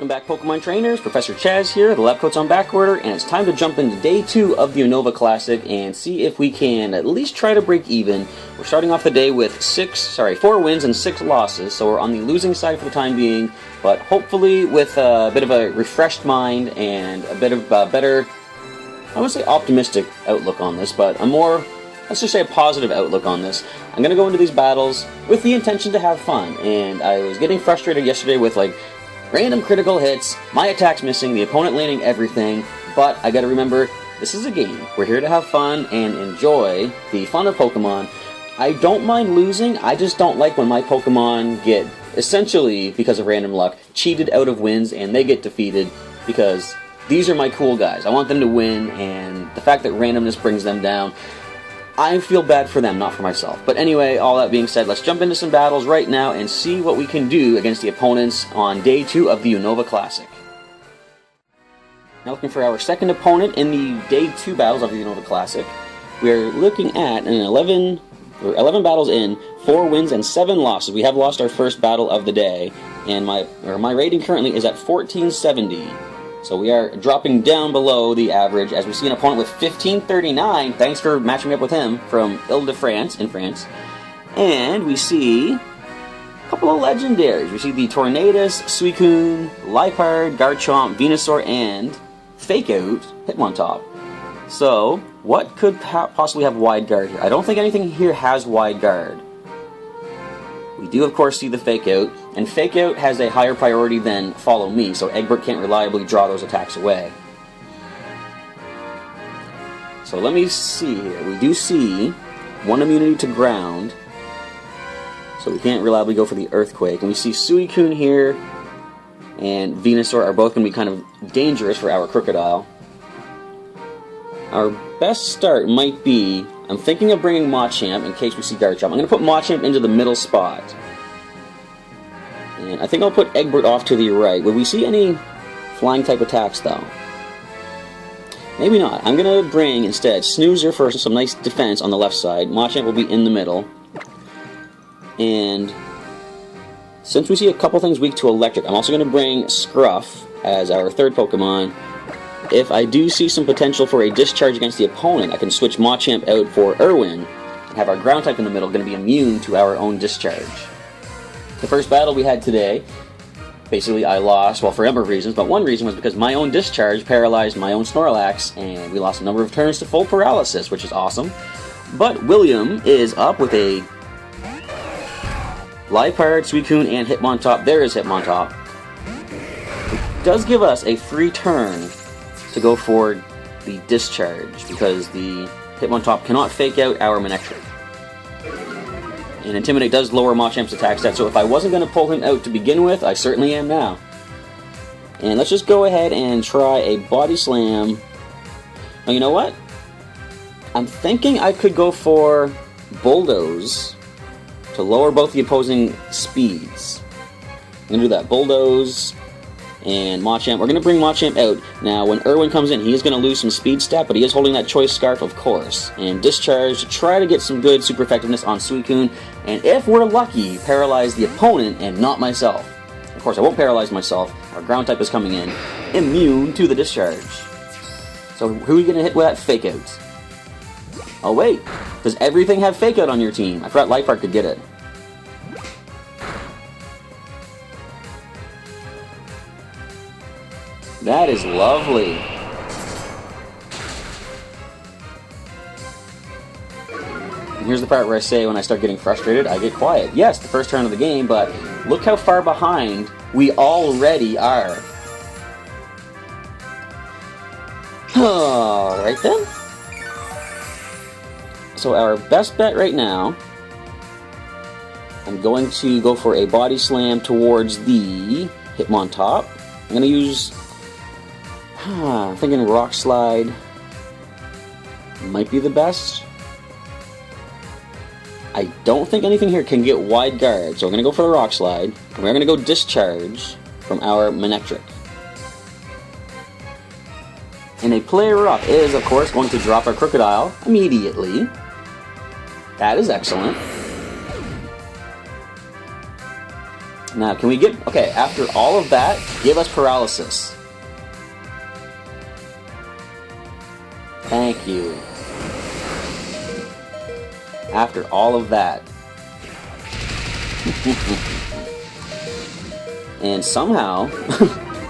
Welcome back, Pokemon trainers. Professor Chaz here. The lab coat's on back order, and it's time to jump into day 2 of the Unova Classic and see if we can at least try to break even. We're starting off the day with 4 wins and 6 losses, so we're on the losing side for the time being, but hopefully with a bit of a refreshed mind and a bit of a better, I wouldn't say optimistic outlook on this, but a more, let's just say a positive outlook on this. I'm going to go into these battles with the intention to have fun, and I was getting frustrated yesterday with like random critical hits, my attacks missing, the opponent landing everything, but I gotta remember, this is a game. We're here to have fun and enjoy the fun of Pokemon. I don't mind losing, I just don't like when my Pokemon get, essentially, because of random luck, cheated out of wins and they get defeated because these are my cool guys. I want them to win, and the fact that randomness brings them down, I feel bad for them, not for myself. But anyway, all that being said, let's jump into some battles right now and see what we can do against the opponents on day 2 of the Unova Classic. Now looking for our second opponent in the day 2 battles of the Unova Classic. We're looking at an 11 battles in, 4 wins and 7 losses. We have lost our first battle of the day, and my rating currently is at 1470. So we are dropping down below the average as we see an opponent with 1539. Thanks for matching me up with him from Ile-de-France in France. And we see a couple of legendaries. We see the Tornadus, Suicune, Liepard, Garchomp, Venusaur, and Fake Out Hitmontop. So what could possibly have Wide Guard here? I don't think anything here has Wide Guard. We do, of course, see the Fake Out, and Fake Out has a higher priority than Follow Me, so Eggbert can't reliably draw those attacks away. So let me see here. We do see 1 immunity to ground, so we can't reliably go for the Earthquake. And we see Suicune here and Venusaur are both going to be kind of dangerous for our Krookodile. Our best start might be, I'm thinking of bringing Machamp in case we see Garchomp. I'm going to put Machamp into the middle spot. And I think I'll put Eggbert off to the right. Would we see any flying type attacks though? Maybe not. I'm going to bring instead Snoozer for some nice defense on the left side. Machamp will be in the middle. And since we see a couple things weak to Electric, I'm also going to bring Scruff as our third Pokemon. If I do see some potential for a discharge against the opponent, I can switch Machamp out for Irwin and have our ground type in the middle going to be immune to our own discharge. The first battle we had today, basically I lost, well, for a number of reasons, but one reason was because my own discharge paralyzed my own Snorlax, and we lost a number of turns to full paralysis, which is awesome. But William is up with a Liepard, Suicune, and Hitmontop. There is Hitmontop. It does give us a free turn to go for the discharge because the Hitmontop cannot fake out our Manectric. And Intimidate does lower Machamp's attack stat, so if I wasn't going to pull him out to begin with, I certainly am now. And let's just go ahead and try a Body Slam. Oh, you know what? I'm thinking I could go for Bulldoze to lower both the opposing speeds. I'm going to do that. Bulldoze and Machamp. We're going to bring Machamp out. Now, when Irwin comes in, he is going to lose some speed stat, but he is holding that Choice Scarf, of course. And Discharge to try to get some good super effectiveness on Suicune, and if we're lucky, paralyze the opponent and not myself. Of course, I won't paralyze myself. Our ground type is coming in, immune to the Discharge. So who are you going to hit with that Fake Out? Oh wait, does everything have Fake Out on your team? I forgot Liepard could get it. That is lovely. And here's the part where I say when I start getting frustrated, I get quiet. Yes, the first turn of the game, but look how far behind we already are. Alright then. So our best bet right now, I'm going to go for a Body Slam towards the Hitmontop. I'm going to use, I'm thinking Rock Slide might be the best. I don't think anything here can get Wide Guard, so we're going to go for the Rock Slide. And we're going to go Discharge from our Manectric. And a Play Rough is, of course, going to drop our Krookodile immediately. That is excellent. Now, can we get... Okay, after all of that, give us paralysis. Thank you. After all of that. And somehow,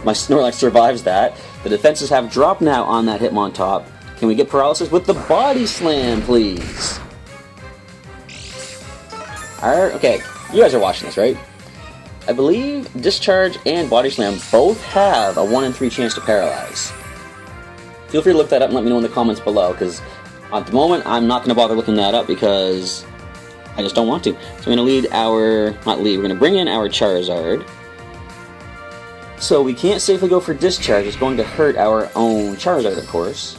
my Snorlax survives that. The defenses have dropped now on that Hitmontop. Can we get paralysis with the Body Slam, please? Alright, okay, you guys are watching this, right? I believe Discharge and Body Slam both have a 1 in 3 chance to paralyze. Feel free to look that up and let me know in the comments below, because at the moment I'm not going to bother looking that up because I just don't want to. So we're going to lead our... not lead, we're going to bring in our Charizard. So we can't safely go for Discharge, it's going to hurt our own Charizard, of course.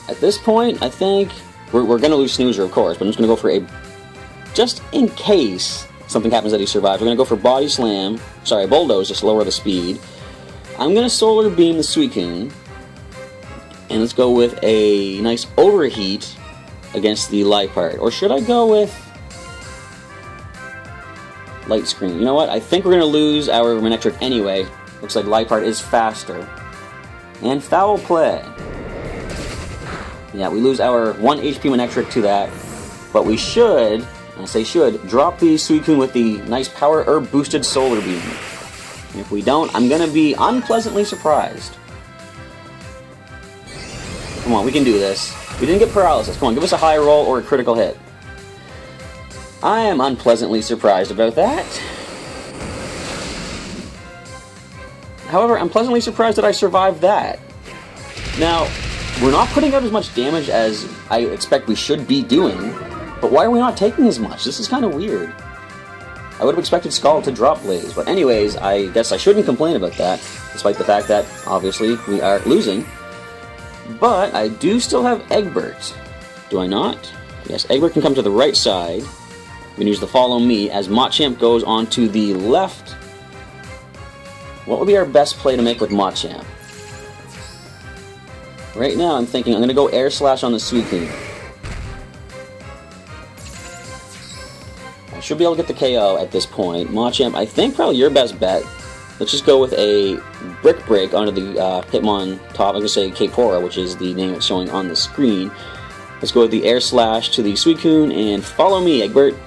At this point, I think we're going to lose Snoozer, of course, but I'm just going to go for a... just in case something happens that he survives, we're going to go for Body Slam, sorry, Bulldoze, just lower the speed. I'm going to Solar Beam the Suicune. And let's go with a nice Overheat against the Liepard. Or should I go with Light Screen? You know what? I think we're going to lose our Manectric anyway. Looks like Liepard is faster. And Foul Play. Yeah, we lose our 1 HP Manectric to that. But we should, I say should, drop the Suicune with the nice Power Herb boosted Solar Beam. And if we don't, I'm going to be unpleasantly surprised. Come on, we can do this. We didn't get paralysis. Come on, give us a high roll or a critical hit. I am unpleasantly surprised about that. However, I'm pleasantly surprised that I survived that. Now, we're not putting out as much damage as I expect we should be doing, but why are we not taking as much? This is kind of weird. I would have expected Scald to drop Blaze, but anyways, I guess I shouldn't complain about that, despite the fact that, obviously, we are losing. But I do still have Eggbert. Do I not? Yes, Eggbert can come to the right side. We can use the Follow Me as Machamp goes on to the left. What would be our best play to make with Machamp? Right now I'm thinking I'm going to go Air Slash on the Suicune. I should be able to get the KO at this point. Machamp, I think probably your best bet. Let's just go with a Brick Break onto the Hitmontop. I'm going to say Kapora, which is the name it's showing on the screen. Let's go with the Air Slash to the Suicune and Follow Me, Eggbert.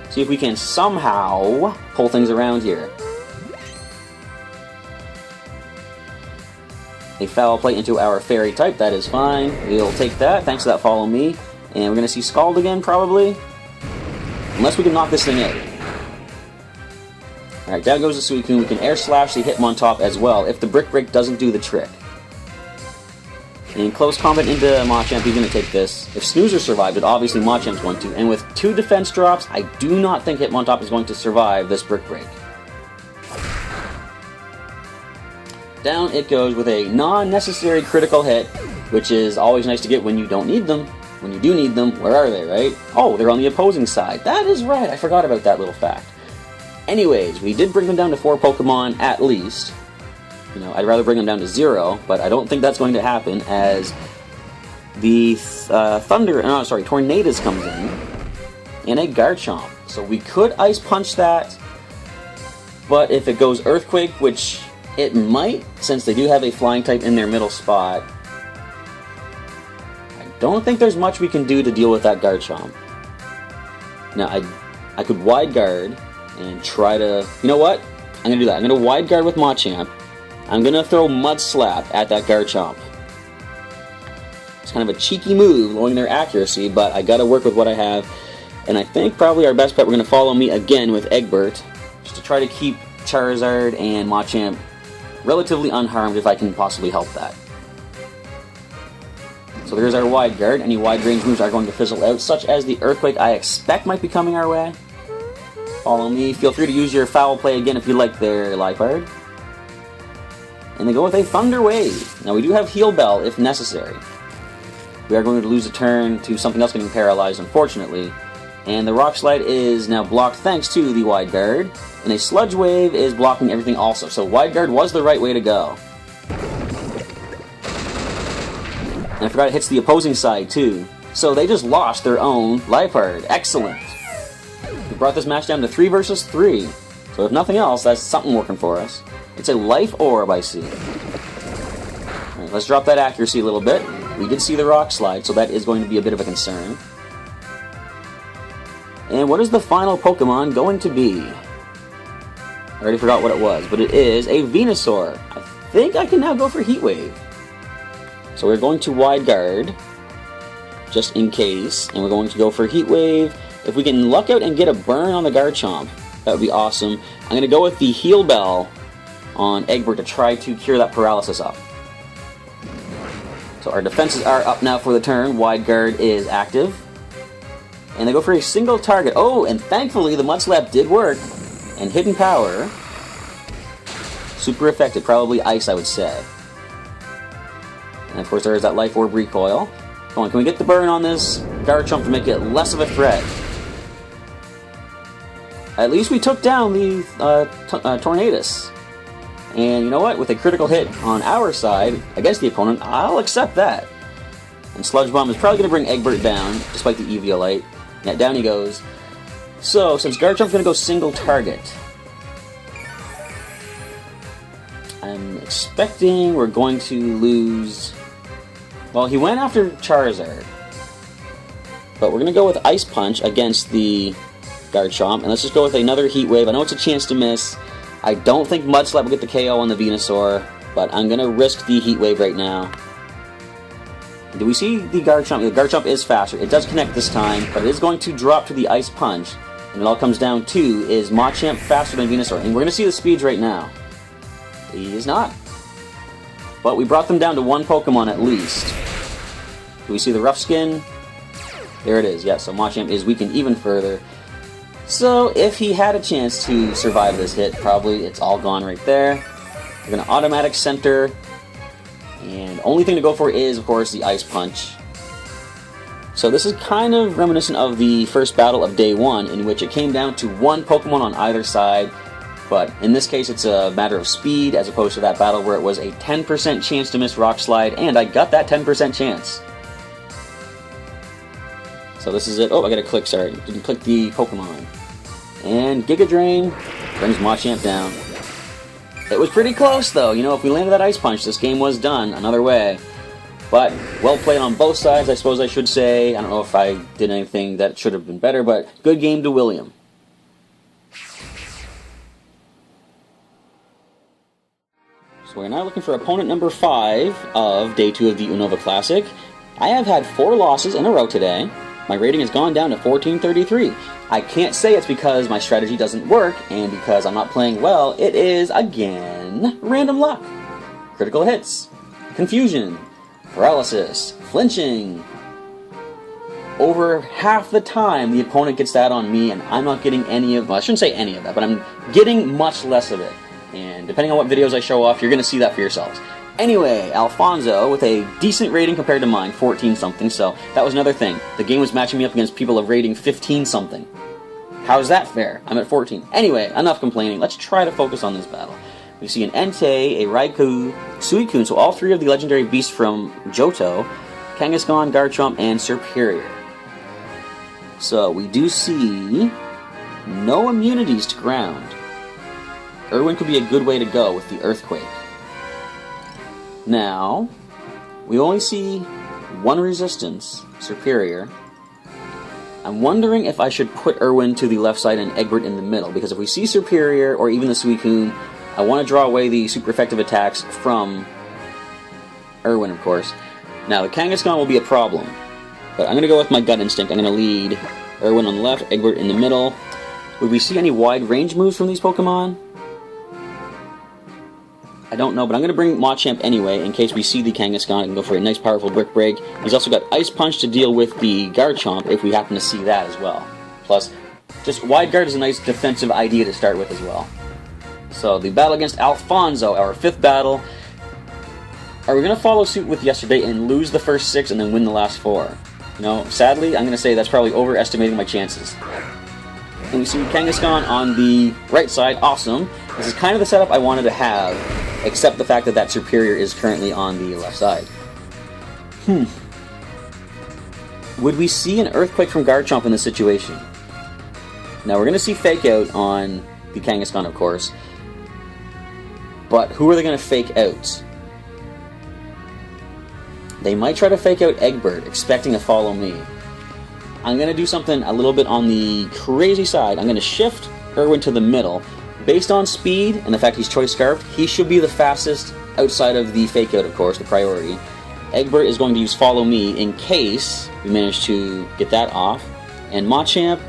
See if we can somehow pull things around here. A Foul Play into our Fairy type, that is fine. We'll take that, thanks to that Follow Me. And we're going to see Scald again, probably. Unless we can knock this thing out. Alright, down goes the Suicune. We can Air Slash the Hitmontop as well, if the Brick Break doesn't do the trick. In close combat into Machamp, he's going to take this. If Snoozer survived it, obviously Machamp's going to. And with 2 defense drops, I do not think Hitmontop is going to survive this Brick Break. Down it goes with a non-necessary critical hit, which is always nice to get when you don't need them. When you do need them, where are they, right? Oh, they're on the opposing side. That is right, I forgot about that little fact. Anyways, we did bring them down to 4 Pokemon at least. You know, I'd rather bring them down to 0, but I don't think that's going to happen as the Tornadus comes in a Garchomp. So we could Ice Punch that, but if it goes Earthquake, which it might, since they do have a Flying type in their middle spot, I don't think there's much we can do to deal with that Garchomp. Now, I could Wide Guard and try to... You know what? I'm going to do that. I'm going to Wide Guard with Machamp. I'm going to throw Mud Slap at that Garchomp. It's kind of a cheeky move, lowering their accuracy, but I got to work with what I have. And I think probably our best bet, we're going to Follow Me again with Eggbert, just to try to keep Charizard and Machamp relatively unharmed if I can possibly help that. So there's our Wide Guard. Any wide range moves are going to fizzle out, such as the Earthquake I expect might be coming our way. Follow Me. Feel free to use your Foul Play again if you like their Liepard. And they go with a Thunder Wave. Now we do have Heal Bell if necessary. We are going to lose a turn to something else getting paralyzed, unfortunately. And the Rock Slide is now blocked thanks to the Wide Guard. And a Sludge Wave is blocking everything also. So Wide Guard was the right way to go. And I forgot it hits the opposing side too. So they just lost their own Liepard. Excellent. We brought this match down to 3 versus 3. So if nothing else, that's something working for us. It's a life orb, I see. Alright, let's drop that accuracy a little bit. We did see the rock slide, so that is going to be a bit of a concern. And what is the final Pokemon going to be? I already forgot what it was, but it is a Venusaur. I think I can now go for Heat Wave. So we're going to Wide Guard, just in case, and we're going to go for Heat Wave. If we can luck out and get a burn on the Garchomp, that would be awesome. I'm going to go with the Heal Bell on Eggbert to try to cure that paralysis up. So our defenses are up now for the turn. Wide Guard is active. And they go for a single target. Oh, and thankfully the Mud Slap did work. And Hidden Power. Super effective. Probably Ice, I would say. And of course there is that Life Orb recoil. Come on, can we get the burn on this Garchomp to make it less of a threat? At least we took down the Tornadus. And you know what? With a critical hit on our side against the opponent, I'll accept that. And Sludge Bomb is probably going to bring Eggbert down, despite the Eviolite. Yeah, down he goes. So, since Garchomp's going to go single target, I'm expecting we're going to lose... Well, he went after Charizard. But we're going to go with Ice Punch against the Garchomp. And let's just go with another Heat Wave. I know it's a chance to miss. I don't think Mud Slap will get the KO on the Venusaur, but I'm going to risk the Heat Wave right now. Do we see the Garchomp? The Garchomp is faster. It does connect this time, but it is going to drop to the Ice Punch. And it all comes down to, is Machamp faster than Venusaur? And we're going to see the speeds right now. He is not. But we brought them down to 1 Pokemon at least. Do we see the Rough Skin? There it is, yeah, so Machamp is weakened even further. So, if he had a chance to survive this hit, probably it's all gone right there. We're going to automatic center. And only thing to go for is, of course, the Ice Punch. So this is kind of reminiscent of the first battle of Day 1, in which it came down to 1 Pokemon on either side. But in this case, it's a matter of speed, as opposed to that battle where it was a 10% chance to miss Rock Slide, and I got that 10% chance. So this is it. Oh, I gotta click, sorry. Didn't click the Pokemon. And Giga Drain brings Machamp down. It was pretty close, though. You know, if we landed that Ice Punch, this game was done another way. But, well played on both sides, I suppose I should say. I don't know if I did anything that should have been better, but good game to William. So we're now looking for opponent number 5 of Day 2 of the Unova Classic. I have had 4 losses in a row today. My rating has gone down to 1433. I can't say it's because my strategy doesn't work, and because I'm not playing well. It is, again, random luck. Critical hits, confusion, paralysis, flinching. Over half the time, the opponent gets that on me, and I'm not getting any of... Well, I shouldn't say any of that, but I'm getting much less of it. And depending on what videos I show off, you're going to see that for yourselves. Anyway, Alfonso, with a decent rating compared to mine, 14-something, so that was another thing. The game was matching me up against people of rating 15-something. How is that fair? I'm at 14. Anyway, enough complaining. Let's try to focus on this battle. We see an Entei, a Raikou, Suicune, so all 3 of the legendary beasts from Johto, Kangaskhan, Garchomp, and Serperior. So, we do see no immunities to ground. Irwin could be a good way to go with the Earthquake. Now, we only see 1 resistance, Serperior. I'm wondering if I should put Irwin to the left side and Eggbert in the middle, because if we see Serperior, or even the Suicune, I want to draw away the super effective attacks from Irwin, of course. Now, the Kangaskhan will be a problem, but I'm going to go with my gut instinct. I'm going to lead Irwin on the left, Eggbert in the middle. Would we see any wide range moves from these Pokemon? I don't know, but I'm going to bring Machamp anyway, in case we see the Kangaskhan. I can go for a nice powerful Brick Break. He's also got Ice Punch to deal with the Garchomp, if we happen to see that as well. Plus, just Wide Guard is a nice defensive idea to start with as well. So, the battle against Alfonso, our 5th battle. Are we going to follow suit with yesterday and lose the first 6 and then win the last 4? You know, sadly, I'm going to say that's probably overestimating my chances. And we see Kangaskhan on the right side. Awesome. This is kind of the setup I wanted to have, except the fact that that Serperior is currently on the left side. Would we see an Earthquake from Garchomp in this situation? Now we're going to see Fake Out on the Kangaskhan, of course. But who are they going to fake out? They might try to fake out Eggbert, expecting a Follow Me. I'm going to do something a little bit on the crazy side. I'm going to shift Irwin to the middle. Based on speed and the fact he's Choice Scarfed, he should be the fastest outside of the Fake Out, of course, the priority. Eggbert is going to use Follow Me in case we manage to get that off. And Machamp,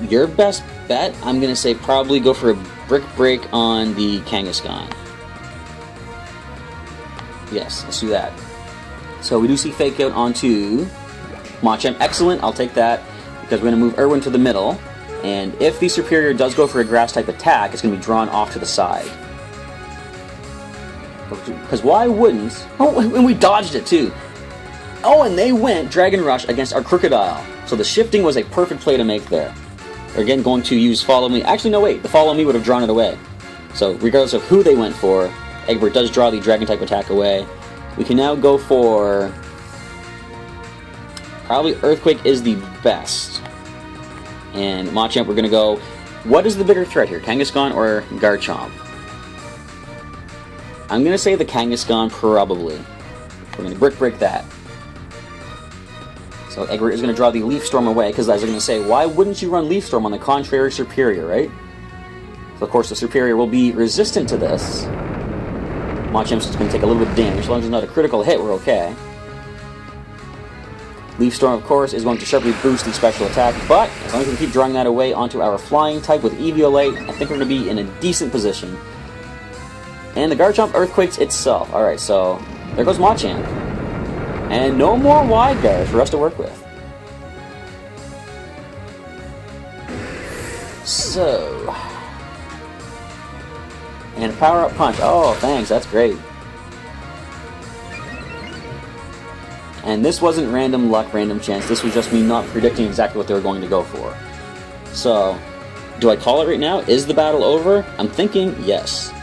your best bet, I'm going to say probably go for a Brick Break on the Kangaskhan. Yes, let's do that. So we do see Fake Out onto Machamp. Excellent, I'll take that, because we're going to move Irwin to the middle. And if the Superior does go for a Grass-type attack, it's going to be drawn off to the side. Because why wouldn't... Oh, and we dodged it too. Oh, and they went Dragon Rush against our Krookodile. So the shifting was a perfect play to make there. They're again going to use Follow Me. Actually, no, wait. The Follow Me would have drawn it away. So regardless of who they went for, Eggbert does draw the Dragon-type attack away. We can now go for... Probably Earthquake is the best. And Machamp, we're going to go... What is the bigger threat here? Kangaskhan or Garchomp? I'm going to say the Kangaskhan, probably. We're going to Brick Break that. So Eggbert is going to draw the Leaf Storm away, because I was going to say, why wouldn't you run Leaf Storm on the contrary Superior, right? So of course the Superior will be resistant to this. Machamp's just going to take a little bit of damage. As long as it's not a critical hit, we're okay. Leaf Storm, of course, is going to sharply boost the special attack, but as long as we can keep drawing that away onto our Flying type with Eviolite, I think we're going to be in a decent position. And the Garchomp Earthquakes itself. Alright, so there goes Machamp. And no more Wide Guard for us to work with. So... And Power Up Punch. Oh, thanks, that's great. And this wasn't random luck, random chance. This was just me not predicting exactly what they were going to go for. So, do I call it right now? Is the battle over? I'm thinking yes.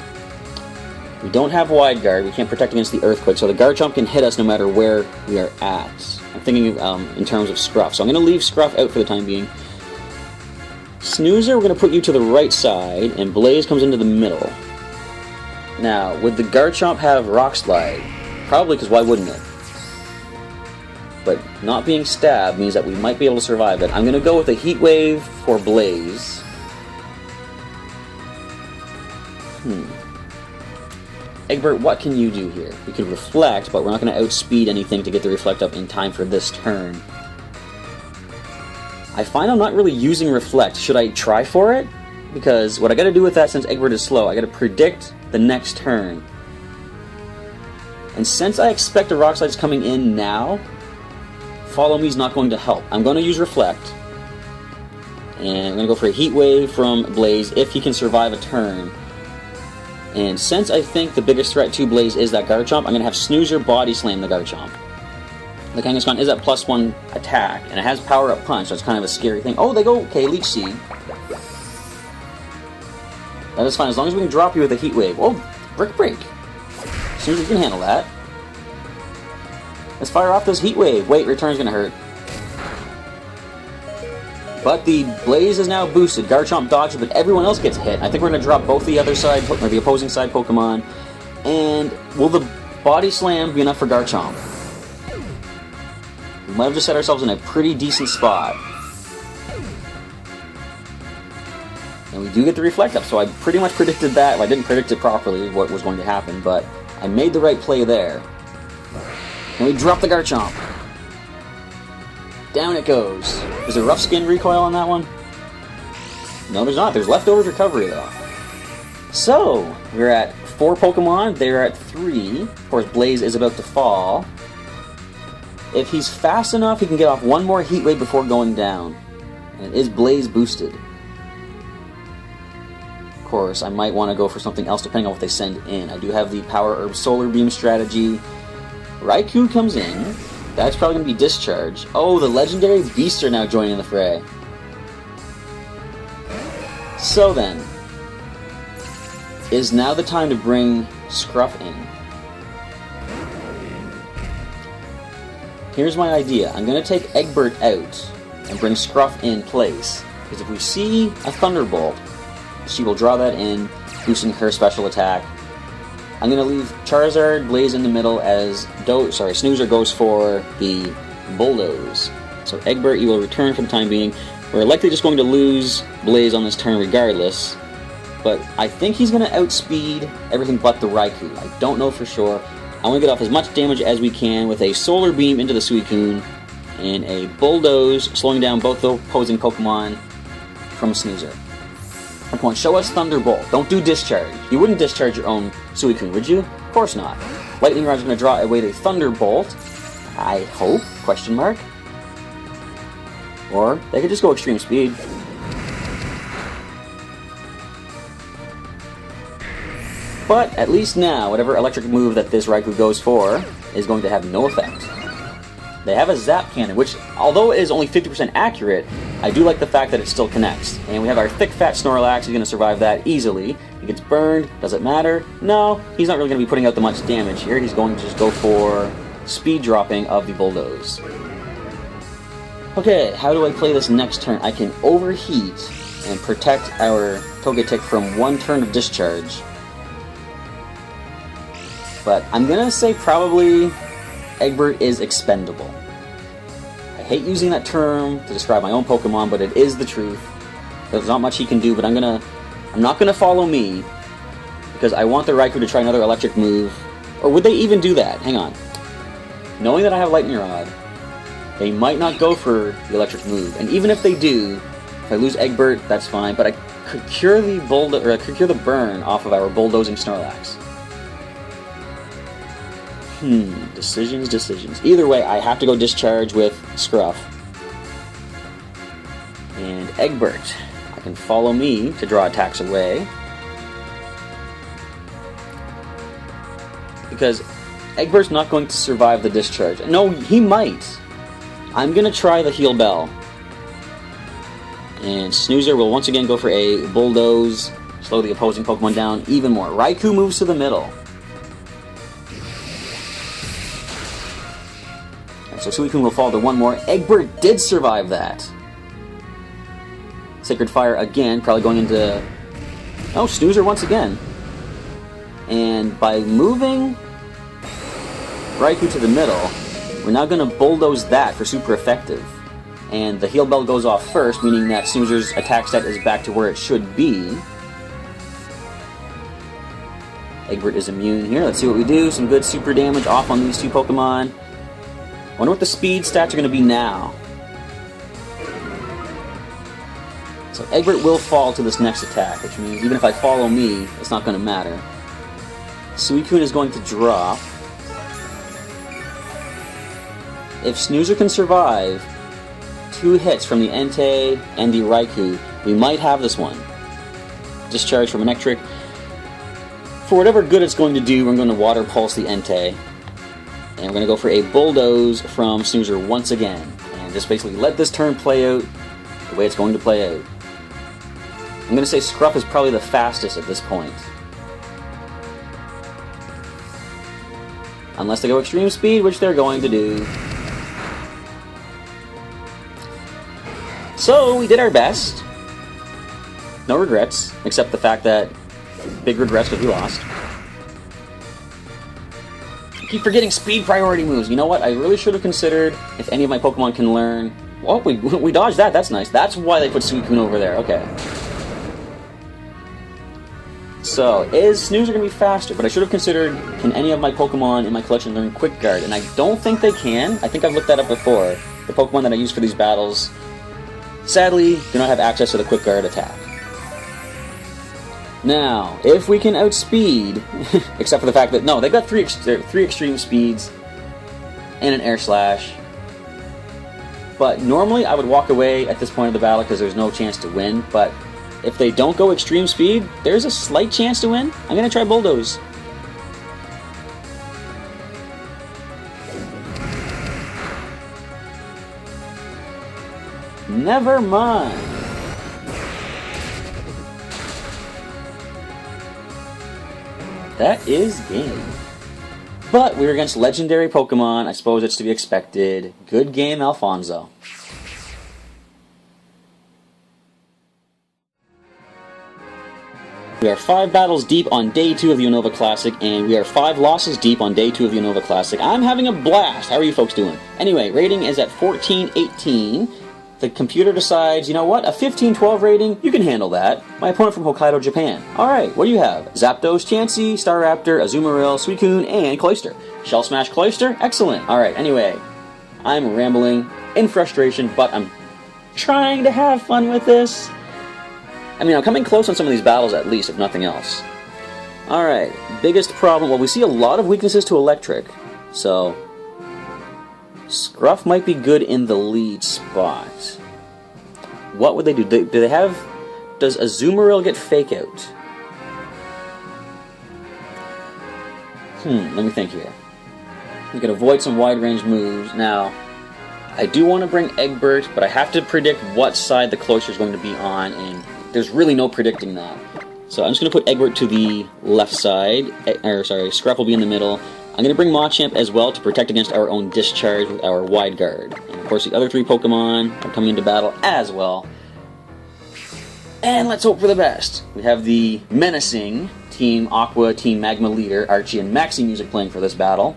We don't have Wide Guard. We can't protect against the Earthquake, so the Garchomp can hit us no matter where we are at. I'm thinking in terms of Scruff. So I'm going to leave Scruff out for the time being. Snoozer, we're going to put you to the right side, and Blaze comes into the middle. Now, would the Garchomp have Rock Slide? Probably, because why wouldn't it? But not being stabbed means that we might be able to survive it. I'm going to go with a Heat Wave for Blaze. Eggbert, what can you do here? We could Reflect, but we're not going to outspeed anything to get the Reflect up in time for this turn. I find I'm not really using Reflect. Should I try for it? Because what I got to do with that, since Eggbert is slow, I got to predict the next turn. And since I expect a Rock Slide's coming in now, Follow Me's not going to help. I'm going to use Reflect. And I'm going to go for a Heat Wave from Blaze if he can survive a turn. And since I think the biggest threat to Blaze is that Garchomp, I'm going to have Snoozer Body Slam the Garchomp. The Kangaskhan is at +1 attack, and it has Power Up Punch, so it's kind of a scary thing. Oh, they go, okay, Leech Seed. That is fine, as long as we can drop you with a Heat Wave. Oh, Brick Break. Snoozer can handle that. Let's fire off this Heat Wave. Wait, Return's going to hurt. But the Blaze is now boosted. Garchomp dodged, but everyone else gets hit. I think we're going to drop both the other side, or the opposing side Pokemon. And will the Body Slam be enough for Garchomp? We might have just set ourselves in a pretty decent spot. And we do get the Reflect up, so I pretty much predicted that. Well, I didn't predict it properly, what was going to happen, but I made the right play there. And we drop the Garchomp. Down it goes. Is there Rough Skin recoil on that one? No, there's not. There's Leftovers recovery, though. So, we're at 4 Pokemon. They're at 3. Of course, Blaze is about to fall. If he's fast enough, he can get off one more Heat Wave before going down. And is Blaze boosted? Of course, I might want to go for something else depending on what they send in. I do have the Power Herb Solar Beam strategy. Raikou comes in. That's probably going to be Discharge. Oh, the legendary beasts are now joining the fray. So then, is now the time to bring Scruff in. Here's my idea. I'm going to take Eggbert out. and bring Scruff in place. Because if we see a Thunderbolt, she will draw that in, boosting her special attack. I'm going to leave Charizard, Blaze in the middle as Snoozer goes for the Bulldoze. So Eggbert, you will return for the time being. We're likely just going to lose Blaze on this turn regardless. But I think he's going to outspeed everything but the Raikou. I don't know for sure. I want to get off as much damage as we can with a Solar Beam into the Suicune and a Bulldoze, slowing down both the opposing Pokemon from Snoozer. Come on, show us Thunderbolt. Don't do Discharge. You wouldn't discharge your own Suicune, would you? Of course not. Lightning Rod's going to draw away a Thunderbolt. I hope? Question mark. Or they could just go Extreme Speed. But at least now, whatever electric move that this Raikou goes for is going to have no effect. They have a Zap Cannon, which, although it is only 50% accurate, I do like the fact that it still connects. And we have our thick, fat Snorlax. He's going to survive that easily. He gets burned. Does it matter? No, he's not really going to be putting out the much damage here. He's going to just go for speed dropping of the Bulldoze. Okay, how do I play this next turn? I can overheat and protect our Togetic from one turn of discharge. But I'm going to say probably Eggbert is expendable. I hate using that term to describe my own Pokemon, but it is the truth. There's not much he can do, but I'm not gonna follow me because I want the Raikou to try another electric move. Or would they even do that? Hang on. Knowing that I have Lightning Rod, they might not go for the electric move. And even if they do, if I lose Eggbert, that's fine. But I could cure the burn off of our bulldozing Snorlax. Decisions. Either way, I have to go discharge with Scruff. And Eggbert, I can follow me to draw attacks away. Because Eggbert's not going to survive the discharge. No, he might. I'm going to try the Heal Bell. And Snoozer will once again go for a Bulldoze, slow the opposing Pokemon down even more. Raikou moves to the middle. So Suicune will fall to one more. Eggbert did survive that. Sacred Fire again, probably going into... Oh, Snoozer once again. And by moving Raikou to the middle, we're now going to Bulldoze that for super effective. And the Heal Bell goes off first, meaning that Snoozer's attack set is back to where it should be. Eggbert is immune here. Let's see what we do. Some good super damage off on these two Pokemon. Wonder what the speed stats are going to be now. So Eggbert will fall to this next attack, which means even if I follow me, it's not going to matter. Suicune is going to drop. If Snoozer can survive 2 hits from the Entei and the Raikou, we might have this one. Discharge from Manectric. For whatever good it's going to do, we're going to Water Pulse the Entei. And we're going to go for a Bulldoze from Snoozer once again. And just basically let this turn play out the way it's going to play out. I'm going to say Scruff is probably the fastest at this point. Unless they go Extreme Speed, which they're going to do. So, we did our best. No regrets, except the fact that big regrets because we lost. I keep forgetting speed priority moves. You know what? I really should have considered if any of my Pokemon can learn... Oh, we dodged that. That's nice. That's why they put Suicune over there. Okay. So, is Snoozer going to be faster? But I should have considered, can any of my Pokemon in my collection learn Quick Guard? And I don't think they can. I think I've looked that up before. The Pokemon that I use for these battles, sadly, do not have access to the Quick Guard attack. Now, if we can outspeed, except for the fact that, no, they've got three extreme speeds and an Air Slash. But normally I would walk away at this point of the battle because there's no chance to win. But if they don't go extreme speed, there's a slight chance to win. I'm going to try Bulldoze. Never mind. That is game. But we were against legendary Pokemon. I suppose it's to be expected. Good game, Alfonso. We are 5 battles deep on day 2 of the Unova Classic, and we are 5 losses deep on day 2 of the Unova Classic. I'm having a blast! How are you folks doing? Anyway, rating is at 14-18. The computer decides, you know what, a 15-12 rating, you can handle that. My opponent from Hokkaido, Japan. Alright, what do you have? Zapdos, Chansey, Staraptor, Azumarill, Suicune, and Cloyster. Shell Smash Cloyster? Excellent. Alright, anyway, I'm rambling in frustration, but I'm trying to have fun with this. I mean, I'm coming close on some of these battles at least, if nothing else. Alright, biggest problem, well, we see a lot of weaknesses to Electric, so Scruff might be good in the lead spot. What would they do? Do they have... Does Azumarill get Fake Out? Let me think here. You can avoid some wide-range moves. Now, I do want to bring Eggbert, but I have to predict what side the Cloyster is going to be on, and there's really no predicting that. So I'm just going to put Eggbert to the left side, Scruff will be in the middle. I'm going to bring Machamp as well to protect against our own Discharge with our Wide Guard. And of course the other 3 Pokemon are coming into battle as well. And let's hope for the best. We have the menacing Team Aqua, Team Magma leader, Archie and Maxie music playing for this battle.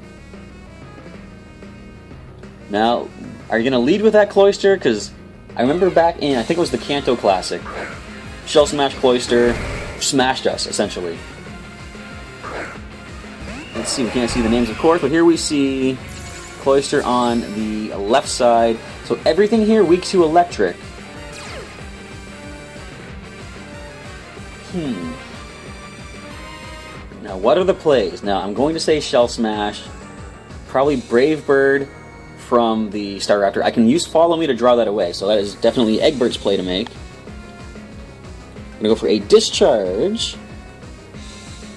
Now, are you going to lead with that Cloyster? Because I remember back in, I think it was the Kanto Classic, Shell Smash Cloyster smashed us, essentially. Let's see, we can't see the names, of course, but here we see Cloyster on the left side. So everything here weak to Electric. Now, what are the plays? Now, I'm going to say Shell Smash. Probably Brave Bird from the Staraptor. I can use Follow Me to draw that away, so that is definitely Eggbert's play to make. I'm going to go for a Discharge.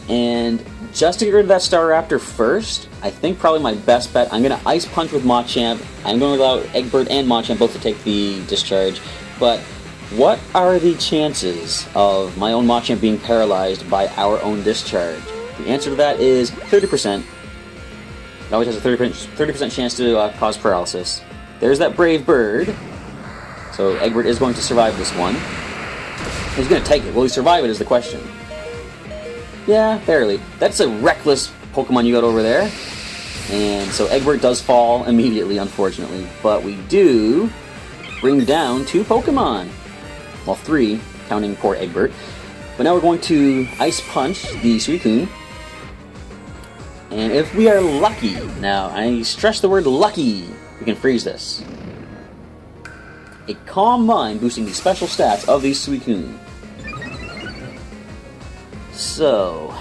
And just to get rid of that Staraptor first, I think probably my best bet, I'm going to Ice Punch with Machamp. I'm going to allow Eggbert and Machamp both to take the Discharge. But what are the chances of my own Machamp being paralyzed by our own Discharge? The answer to that is 30%. It always has a 30% chance to cause paralysis. There's that Brave Bird. So Eggbert is going to survive this one. He's going to take it. Will he survive it is the question. Yeah, barely. That's a reckless Pokemon you got over there. And so Eggbert does fall immediately, unfortunately. But we do bring down 2 Pokemon. Well, 3, counting poor Eggbert. But now we're going to Ice Punch the Suicune. And if we are lucky, now I stress the word lucky, we can freeze this. A Calm Mind boosting the special stats of the Suicune. So,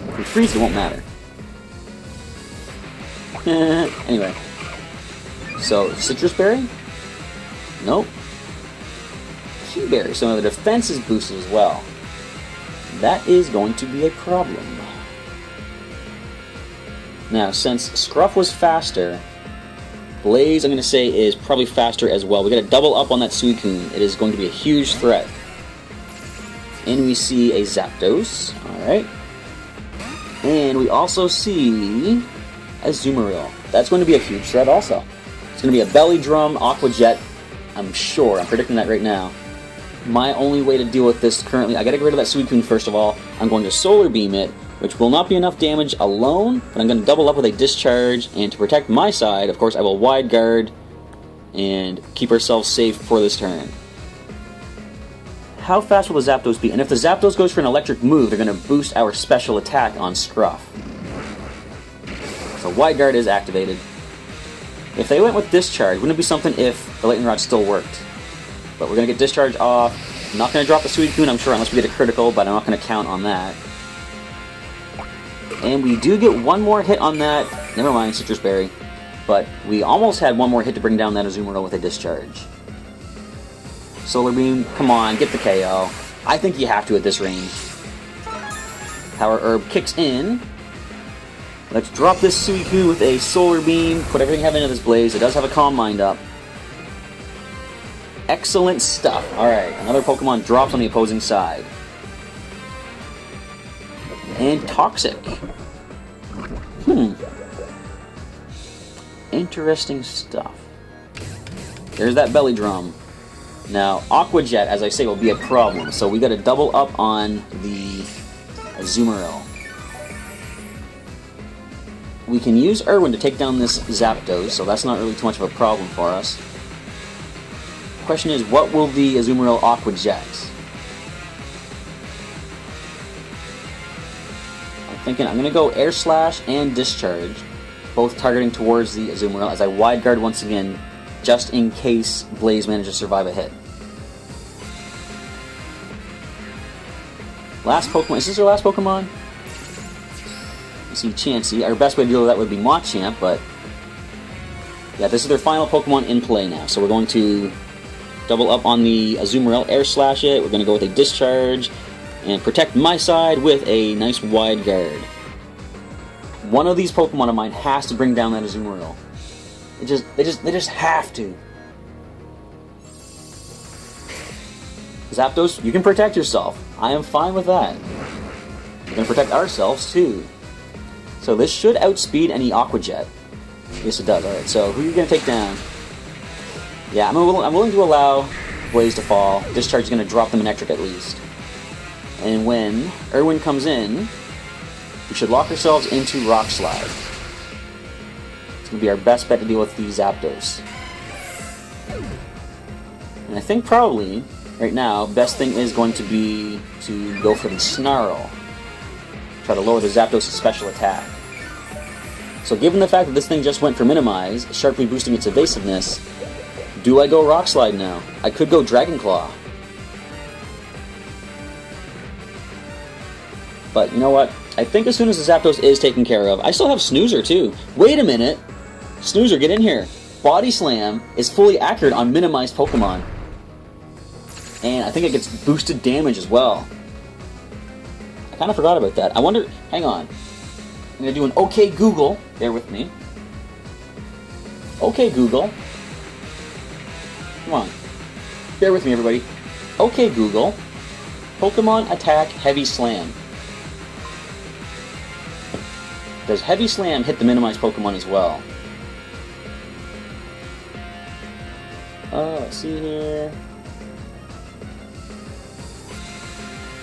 if we freeze, it won't matter. Anyway, so Citrus Berry? Nope. Key Berry, so the defense is boosted as well. That is going to be a problem. Now, since Scruff was faster, Blaze, I'm going to say, is probably faster as well. We got to double up on that Suicune. It is going to be a huge threat. And we see a Zapdos. Alright. And we also see a Azumarill. That's going to be a huge threat also. It's going to be a Belly Drum, Aqua Jet. I'm sure. I'm predicting that right now. My only way to deal with this currently, I gotta get rid of that Suicune first of all. I'm going to Solar Beam it, which will not be enough damage alone, but I'm going to double up with a Discharge, and to protect my side, of course, I will Wide Guard and keep ourselves safe for this turn. How fast will the Zapdos be? And if the Zapdos goes for an electric move, they're going to boost our special attack on Scruff. So Wide Guard is activated. If they went with Discharge, wouldn't it be something if the Lightning Rod still worked? But we're going to get Discharge off. I'm not going to drop the Suicune, I'm sure, unless we get a critical, but I'm not going to count on that. And we do get one more hit on that. Never mind, Citrus Berry. But we almost had one more hit to bring down that Azumarill with a Discharge. Solar Beam, come on, get the KO. I think you have to at this range. Power Herb kicks in. Let's drop this Suicune with a Solar Beam, put everything have into this Blaze. It does have a Calm Mind up. Excellent stuff. Alright, another Pokemon drops on the opposing side. And Toxic. Interesting stuff. There's that Belly Drum. Now, Aqua Jet, as I say, will be a problem, so we gotta double up on the Azumarill. We can use Irwin to take down this Zapdos, so that's not really too much of a problem for us. The question is, what will the Azumarill Aqua Jet? I'm thinking I'm gonna go Air Slash and Discharge, both targeting towards the Azumarill as I Wide Guard once again, just in case Blaze manages to survive a hit. Last Pokemon. Is this our last Pokemon? You see Chansey. Our best way to deal with that would be Machamp, but yeah, this is their final Pokemon in play now. So we're going to double up on the Azumarill, Air Slash it. We're going to go with a Discharge and protect my side with a nice Wide Guard. One of these Pokemon of mine has to bring down that Azumarill. They just have to. Zapdos, you can protect yourself. I am fine with that. We're going to protect ourselves, too. So this should outspeed any Aqua Jet. Yes, it does. Alright, so who are you going to take down? Yeah, I'm willing to allow Blaze to fall. Discharge is going to drop the Manectric at least. And when Irwin comes in, we should lock ourselves into Rock Slide. It's going to be our best bet to deal with the Zapdos. And I think probably, right now, best thing is going to be to go for the Snarl. Try to lower the Zapdos' special attack. So given the fact that this thing just went for Minimize, sharply boosting its evasiveness, do I go Rock Slide now? I could go Dragon Claw. But you know what? I think as soon as the Zapdos is taken care of, I still have Snoozer too. Wait a minute! Snoozer, get in here! Body Slam is fully accurate on minimized Pokemon. And I think it gets boosted damage as well. I kind of forgot about that. I wonder... Hang on. I'm going to do an OK Google. Bear with me. OK Google. Come on. Bear with me, everybody. OK Google. Pokemon Attack Heavy Slam. Does Heavy Slam hit the minimized Pokemon as well? Let's see here.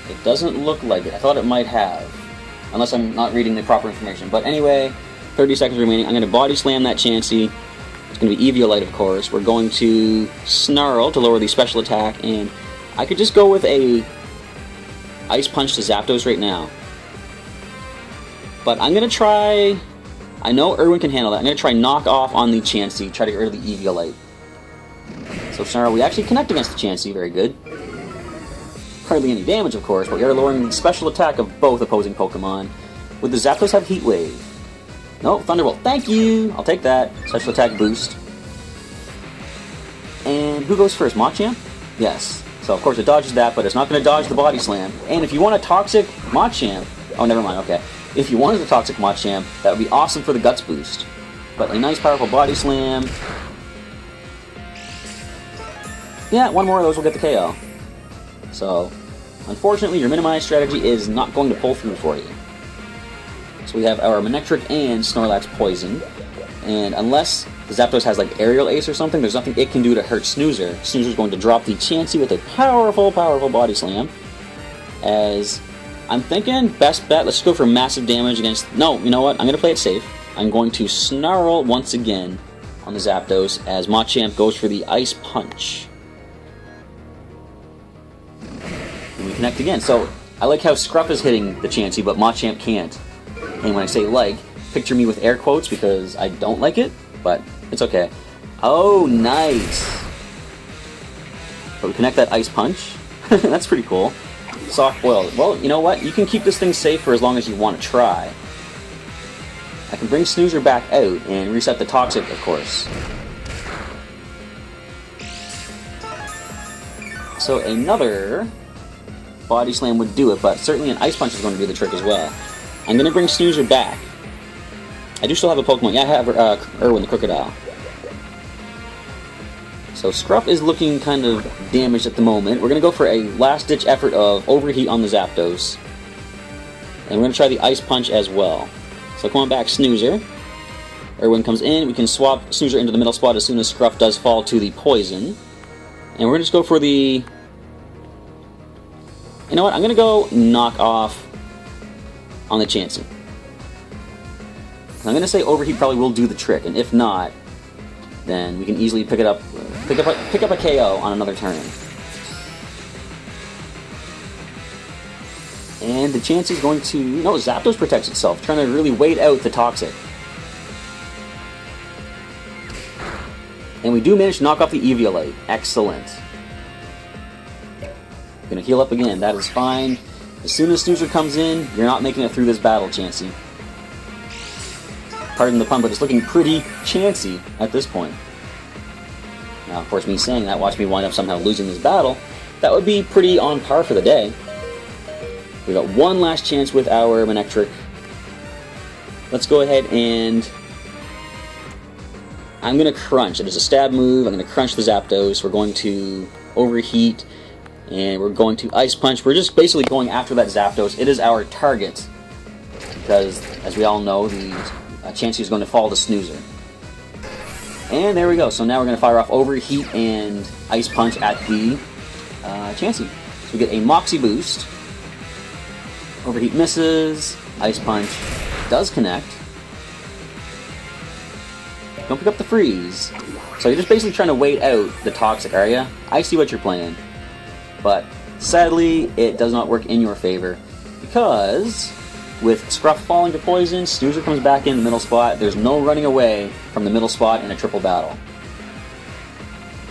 It doesn't look like it. I thought it might have. Unless I'm not reading the proper information. But anyway, 30 seconds remaining. I'm going to Body Slam that Chansey. It's going to be Eviolite, of course. We're going to Snarl to lower the special attack. And I could just go with a Ice Punch to Zapdos right now. But I'm going to try... I know Irwin can handle that. I'm going to try Knock Off on the Chansey. Try to get rid of the Eviolite. So Snarl, we actually connect against the Chansey. Very good. Hardly any damage, of course, but we are lowering the special attack of both opposing Pokemon. Would the Zapdos have Heat Wave? No, Thunderbolt. Thank you! I'll take that. Special attack boost. And who goes first? Machamp? Yes. So, of course, it dodges that, but it's not going to dodge the Body Slam. And if you want a Toxic Machamp... Oh, never mind, okay. If you wanted a Toxic Machamp, that would be awesome for the Guts boost. But a nice, powerful Body Slam... Yeah, one more of those will get the KO. So, unfortunately, your minimize strategy is not going to pull through for you. So we have our Manectric and Snorlax Poison, and unless the Zapdos has like Aerial Ace or something, there's nothing it can do to hurt Snoozer. Snoozer's going to drop the Chansey with a powerful, powerful Body Slam. As I'm thinking, best bet, let's go for massive damage against... No, you know what? I'm going to play it safe. I'm going to Snarl once again on the Zapdos as Machamp goes for the Ice Punch. And we connect again. So, I like how Scruff is hitting the Chansey, but Machamp can't. And when I say like, picture me with air quotes because I don't like it, but it's okay. Oh, nice! But we connect that Ice Punch. That's pretty cool. Soft Boil. Well, you know what? You can keep this thing safe for as long as you want to try. I can bring Snoozer back out and reset the Toxic, of course. So another Body Slam would do it, but certainly an Ice Punch is going to do the trick as well. I'm going to bring Snoozer back. I do still have a Pokemon. Yeah, I have Irwin the Krookodile. So Scruff is looking kind of damaged at the moment. We're going to go for a last-ditch effort of Overheat on the Zapdos. And we're going to try the Ice Punch as well. So come on back, Snoozer. Irwin comes in. We can swap Snoozer into the middle spot as soon as Scruff does fall to the Poison. And we're going to just go for the... You know what? I'm going to go knock off on the Chansey. I'm going to say Overheat probably will do the trick, and if not, then we can easily pick up a KO on another turn. And the Chansey's going to... No, Zapdos protects itself, trying to really wait out the Toxic. And we do manage to knock off the Eviolite. Excellent. Gonna heal up again, that is fine. As soon as Snoozer comes in, you're not making it through this battle, Chansey. Pardon the pun, but it's looking pretty chancy at this point. Now, of course, me saying that, watch me wind up somehow losing this battle. That would be pretty on par for the day. We got one last chance with our Manectric. Let's go ahead and... I'm going to crunch. It is a stab move. I'm going to crunch the Zapdos. We're going to Overheat. And we're going to Ice Punch. We're just basically going after that Zapdos. It is our target. Because, as we all know, the Chansey is going to fall to Snoozer. And there we go. So now we're going to fire off Overheat and Ice Punch at the Chansey. So we get a Moxie Boost. Overheat misses. Ice Punch does connect. Don't pick up the Freeze. So you're just basically trying to wait out the Toxic, are you? I see what you're playing. But sadly, it does not work in your favor. Because with Scruff falling to Poison, Snoozer comes back in the middle spot. There's no running away from the middle spot in a triple battle.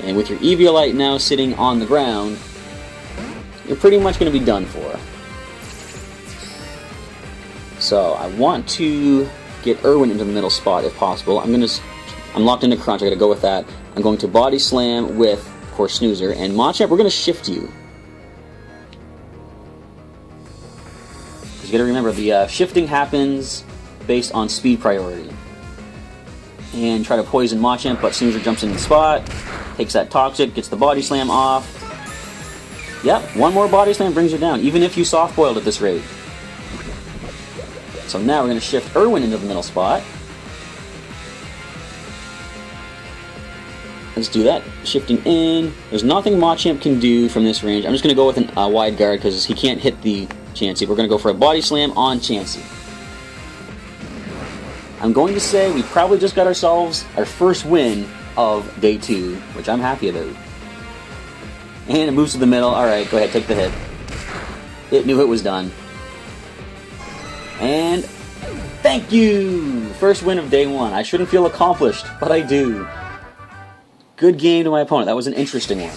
And with your Eviolite now sitting on the ground, you're pretty much going to be done for. So I want to get Irwin into the middle spot if possible. I'm locked into Crunch. I got to go with that. I'm going to Body Slam with, of course, Snoozer, and Machamp. We're going to shift you. Because you got to remember the shifting happens based on speed priority. And try to poison Machamp, but Snoozer jumps in the spot, takes that Toxic, gets the Body Slam off. Yep, one more Body Slam brings you down, even if you soft boiled at this rate. So now we're going to shift Irwin into the middle spot. Let's do that. Shifting in. There's nothing Machamp can do from this range. I'm just going to go with a wide guard because he can't hit the Chansey. We're going to go for a Body Slam on Chansey. I'm going to say we probably just got ourselves our first win of Day 2, which I'm happy about. And it moves to the middle. Alright, go ahead, take the hit. It knew it was done. And thank you! First win of Day 1. I shouldn't feel accomplished, but I do. Good game to my opponent. That was an interesting one.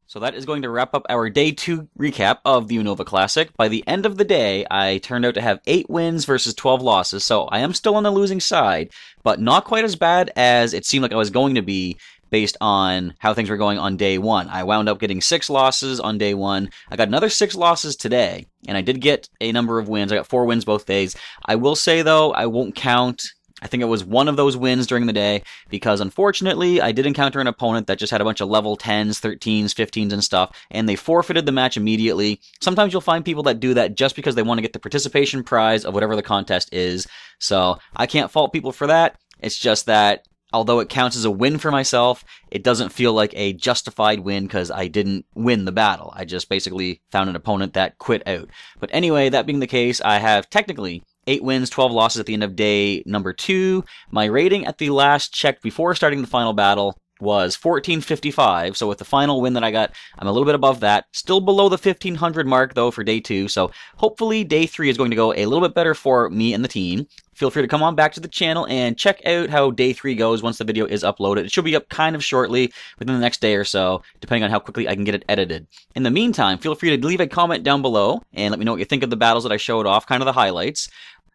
So that is going to wrap up our Day 2 recap of the Unova Classic. By the end of the day, I turned out to have 8 wins versus 12 losses, so I am still on the losing side, but not quite as bad as it seemed like I was going to be based on how things were going on Day 1. I wound up getting 6 losses on Day 1. I got another 6 losses today, and I did get a number of wins. I got 4 wins both days. I will say, though, I won't count... I think it was one of those wins during the day, because unfortunately, I did encounter an opponent that just had a bunch of level 10s, 13s, 15s, and stuff, and they forfeited the match immediately. Sometimes you'll find people that do that just because they want to get the participation prize of whatever the contest is, so I can't fault people for that. It's just that, although it counts as a win for myself, it doesn't feel like a justified win because I didn't win the battle. I just basically found an opponent that quit out. But anyway, that being the case, I have technically 8 wins, 12 losses at the end of day number 2. My rating at the last check before starting the final battle was 1455, so with the final win that I got, I'm a little bit above that. Still below the 1500 mark, though, for Day 2, so hopefully Day 3 is going to go a little bit better for me and the team. Feel free to come on back to the channel and check out how Day 3 goes once the video is uploaded. It should be up kind of shortly, within the next day or so, depending on how quickly I can get it edited. In the meantime, feel free to leave a comment down below, and let me know what you think of the battles that I showed off, kind of the highlights.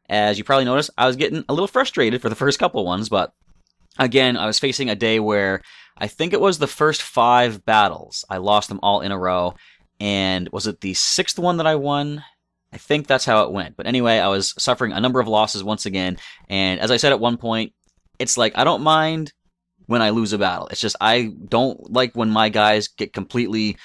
As you probably noticed, I was getting a little frustrated for the first couple ones, but again, I was facing a day where I think it was the first 5 battles. I lost them all in a row, and was it the 6th one that I won? I think that's how it went. But anyway, I was suffering a number of losses once again, and as I said at one point, it's like I don't mind when I lose a battle. It's just I don't like when my guys get completely...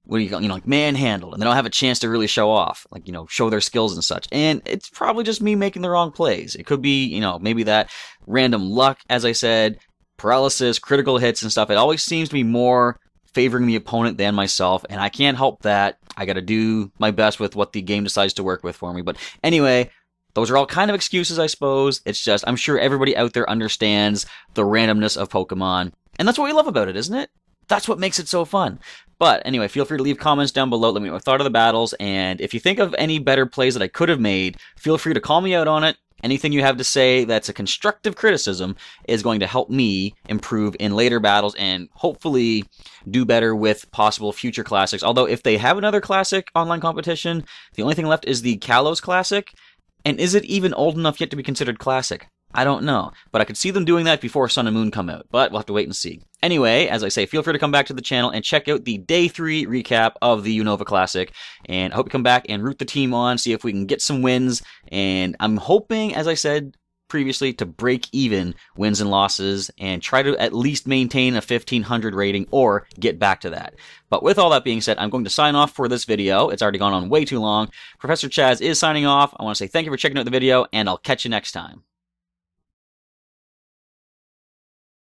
what do you call, like manhandled, and they don't have a chance to really show off, like, show their skills and such. And it's probably just me making the wrong plays. It could be, maybe that random luck, as I said. paralysis, critical hits and stuff, it always seems to be more favoring the opponent than myself, and I can't help that. I gotta do my best with what the game decides to work with for me. But anyway, those are all kind of excuses, I suppose. It's just, I'm sure everybody out there understands the randomness of Pokemon. And that's what we love about it, isn't it? That's what makes it so fun. But anyway, feel free to leave comments down below. Let me know what you thought of the battles. And if you think of any better plays that I could have made, feel free to call me out on it. Anything you have to say that's a constructive criticism is going to help me improve in later battles and hopefully do better with possible future classics. Although if they have another classic online competition, the only thing left is the Kalos Classic. And is it even old enough yet to be considered classic? I don't know, but I could see them doing that before Sun and Moon come out, but we'll have to wait and see. Anyway, as I say, feel free to come back to the channel and check out the Day 3 recap of the Unova Classic, and I hope you come back and root the team on, see if we can get some wins, and I'm hoping, as I said previously, to break even wins and losses, and try to at least maintain a 1500 rating, or get back to that. But with all that being said, I'm going to sign off for this video. It's already gone on way too long. Professor Chaz is signing off. I want to say thank you for checking out the video, and I'll catch you next time.